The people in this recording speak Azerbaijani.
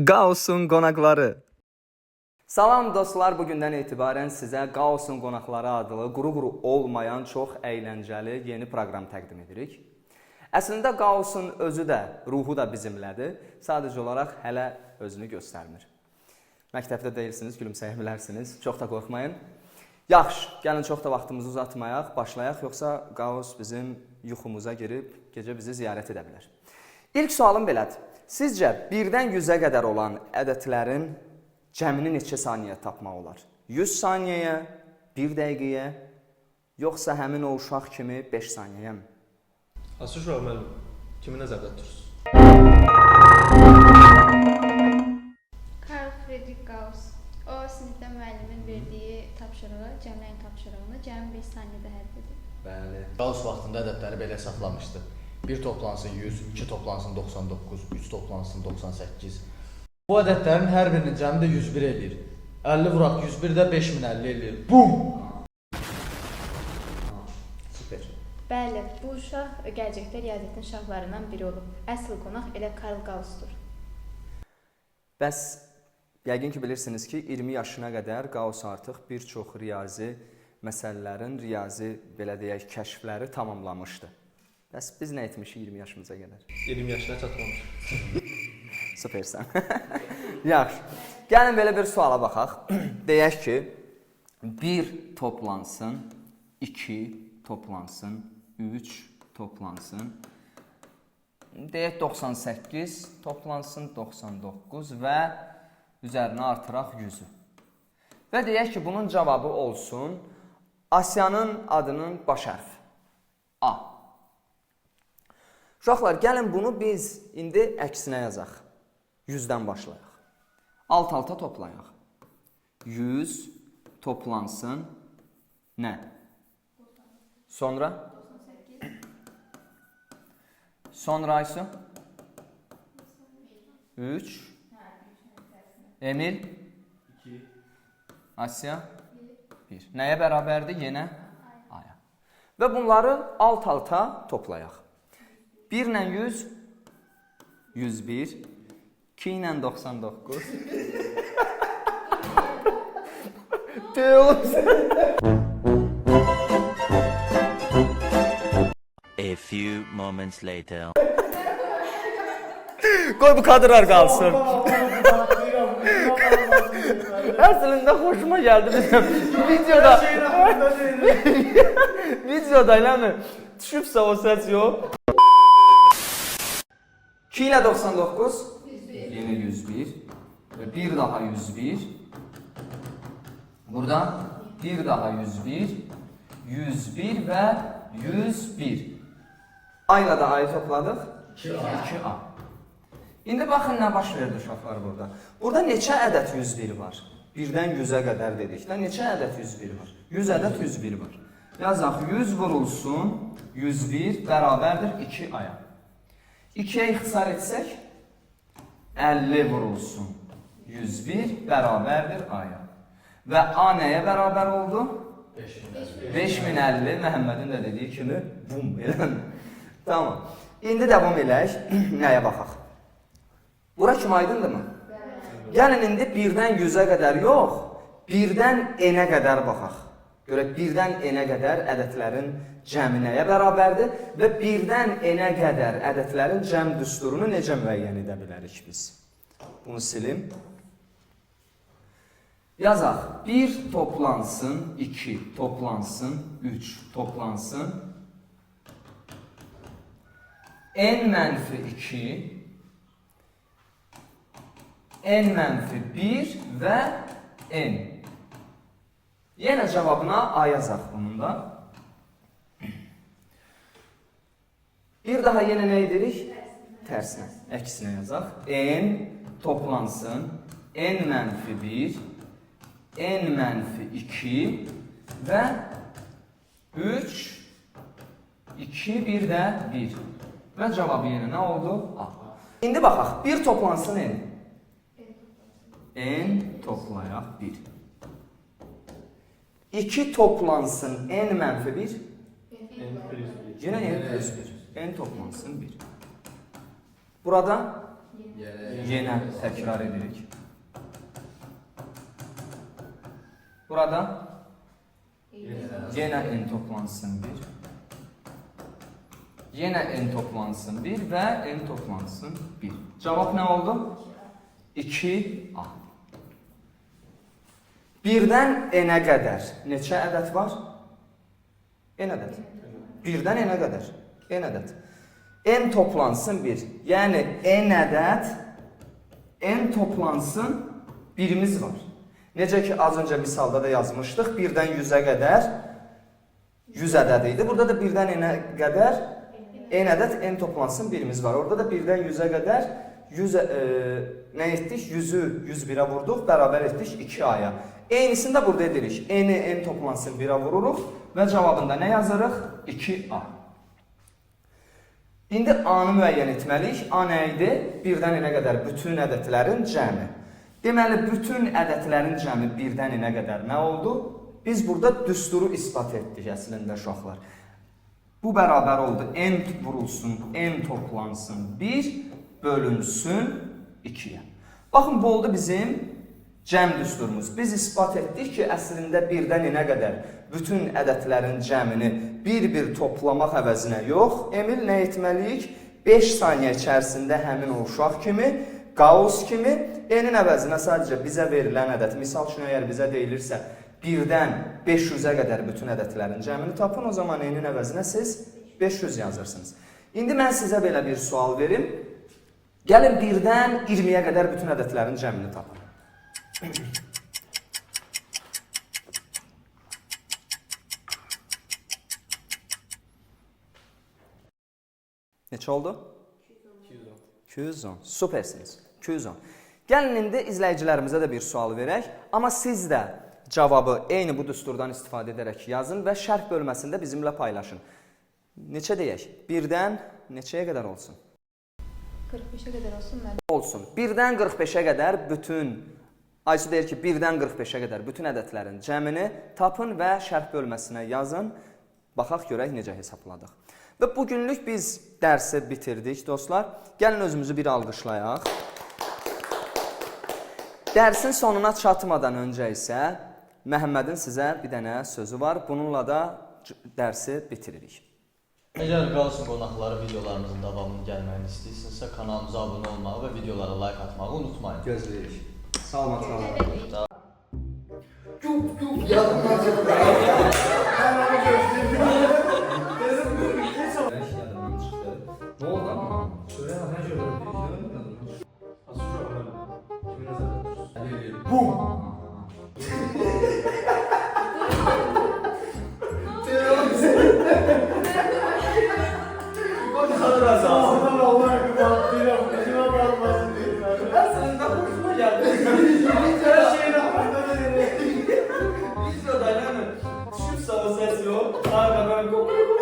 Qaosun qonaqları. Salam dostlar, bugündən etibarən sizə Qaosun qonaqları adlı quru-quru olmayan çox əyləncəli yeni proqram təqdim edirik. Əslində Qaosun özü də, ruhu da bizimlədir. Sadəcə olaraq hələ özünü göstərmir. Məktəbdə deyilsiniz, gülümsəyə bilərsiniz. Çox da qorxmayın. Yaxşı, gəlin çox da vaxtımızı uzatmayaq, başlayaq, yoxsa Qaos bizim yuxumuza girib gecə bizi ziyarət edə bilər. İlk sualım belədir. Sizcə 1-dən 100-ə qədər olan ədədlərin cəmini neçə saniyə tapmaq olar? 100 saniyəyə, 1 dəqiqəyə, yoxsa həmin o uşaq kimi 5 saniyəyə mi? Asıl uşaq müəllim, kimi nəzərdə tutursunuz? Karl Friedrich Gauss. O sinifdə müəllimin verdiyi tapşırığı, cəmləyin tapşırığını cəmi 5 saniyədə həll edir. Bəli. Gauss vaxtında ədədləri belə hesaplamışdı. 1 toplansın 100, 2 toplansın 99, 3 toplansın 98. Bu ədədlərin hər birinin cəmi də 101 eləyir. 50 vuraq 101 də 5050 eləyir. Bum! Super. Bəli, bu uşaq gələcəkdə riyaziyyatın şahlarından biri olub. Əsl qonaq elə Karl Gaussdur. Bəs yəqin ki bilirsiniz ki 20 yaşına qədər Gauss artıq bir çox riyazi məsələlərin, riyazi belə deyək, kəşfləri tamamlamışdı. Bəs biz nə etmişik 20 yaşımıza qədər? 20 yaşına çatmamış. Süpersən. Yaxşı. Gəlin belə bir suala baxaq. Deyək ki 1 toplansın, 2 toplansın, 3 toplansın. Deyək 98 toplansın, 99 və üzərinə artıraq 100-ü. Və deyək ki bunun cavabı olsun Asiyanın adının baş hərfi A. Uşaqlar, gəlin bunu biz indi əksinə yazaq. 100-dən başlayaq. Alt-alta toplayaq. 100 toplansın nə? Sonra? Sonra Aysu? 3 Emil? 2 Asya? 1 Nəyə bərabərdir? Yenə? Aya. Və bunları alt-alta toplayaq. 1 ilə 100, 101, 2 ilə 99. A few moments later. Qoy bu kadrlar qalsın. Əslində xoşuma gəldi bizim videoda. Videoda eləmi? Düşübsə o səs yox. 2 ilə 99, yenə 101 və bir daha 101. Buradan bir daha 101, 101 və 101. A ilə də A'yı topladıq. 2A. İndi baxın nə baş verdi uşaqlar burada. Burada neçə ədəd 101 var? 1-dən 100-ə qədər dedikdə neçə ədəd 101 var? 100 ədəd 101 var. Yazaq 100 vurulsun 101 bərabərdir 2A'ya. 2'ye ixtisar etsək 50 vurulsun 101 bərabərdir A'ya. Və A nəyə bərabər oldu? 5050 Məhəmmədin də dediyi kimi bum elə. Tamam. İndi davam elək. Nəyə baxaq? Bura kimi aydındırmı? Gəlin indi 1-dən 100-ə qədər yox, 1-dən N-ə qədər baxaq. Görək 1-dən N-ə qədər ədədlərin cəmi nəyə bərabərdir və 1-dən N-ə qədər ədədlərin cəm düsturunu necə müəyyən edə bilərik biz? Bunu silim. Yazaq. 1 toplansın, 2 toplansın, 3 toplansın. N-2, N-1 və N. Yenə cavabına A yazaq bunun da. Bir daha yenə nə edirik? Tərsinə, əksinə yazaq. N toplansın, N-1, N-2 və 3, 2, 1 də 1. Və cavabı yenə nə oldu? A. İndi baxaq, 1 toplansın N. N toplayaq 1. 2 toplansın N-1. Yenə N+1. N toplansın 1. Burada Yenə təkrar edirik. Burada yenə n toplansın 1. Yenə n toplansın 1 və n toplansın 1. Cavab nə oldu? 2A. 1-dən n-ə qədər neçə ədəd var? N ədəd. 1-dən n-ə qədər. N ədəd. N toplansın 1. Yəni n ədəd, n toplansın 1-imiz var. Necə ki, az öncə misalda da yazmışdıq. 1-dən 100-ə qədər 100 ədəd idi. Burada da 1-dən n-ə qədər n ədəd n toplansın 1-imiz var. Orada da 1-dən 100-ə qədər 100 nə etdik? 100-ü 101-ə vurduq, bərabər etdik 2A-ya. Eynisini də burada edirik. N-i n toplansın 1-ə vururuq və cavabında nə yazırıq? 2A. İndi A-nı müəyyən etməliyik. A nə idi? 1-dən n-ə qədər bütün ədədlərin cəmi. Deməli, bütün ədədlərin cəmi 1-dən n-ə qədər nə oldu? Biz burada düsturu isbat etdik əslində uşaqlar. Bu bərabər oldu. N vurulsun, n toplansın 1 bölünsün 2-yə. Baxın, bu oldu bizim cəm düsturumuz. Biz isbat etdik ki, əslində 1-dən n-ə qədər bütün ədədlərin cəmini bir-bir toplamaq əvəzinə yox, Emil nə etməliyik? 5 saniyə içərisində həmin o uşaq kimi, Qaus kimi n-in əvəzinə sadəcə bizə verilən ədəd, misal üçün əgər bizə deyilirsə 1-dən 500-ə qədər bütün ədədlərin cəmini tapın, o zaman n-in əvəzinə siz 500 yazırsınız. İndi mən sizə belə bir sual verim. Gəlin 1-dən 20-yə qədər bütün ədədlərin cəmini tapın. Neçə oldu? 210. Süpersiniz. 210. Gəlin indi izləyicilərimizə də bir sual verək. Amma siz də cavabı eyni bu düsturdan istifadə edərək yazın və şərh bölməsində bizimlə paylaşın. Neçə deyək? 1-dən neçəyə qədər olsun? 45-ə qədər olsun mən. Olsun. 1-dən 45-ə qədər bütün, Aysu deyir ki, 1-dən 45-ə qədər bütün ədədlərin cəmini tapın və şərh bölməsinə yazın. Baxaq görək necə hesabladıq. Və bugünlük biz dərsi bitirdik dostlar. Gəlin özümüzü bir alqışlayaq. Dərsin sonuna çatmadan öncə isə Məhəmmədin sizə bir dənə sözü var. Bununla da dərsi bitiririk. Əgər qalsın qonaqları videolarımızın davamının gəlməyini istəyirsinizsə, kanalımıza abunə olmağı və videolara like atmağı unutmayın. Gözləyirik. Salamat, salamat. Ne oldu ama? Şöyle ne görüyorum? Asıl şu an müəllim. Kimi nəzərdə tutursunuz? Bum! Aslında hoşuma geldi. Her şeyin hakkında dedim. Videoda yani düşüp sağ ses yok. Arkadan kokuyor.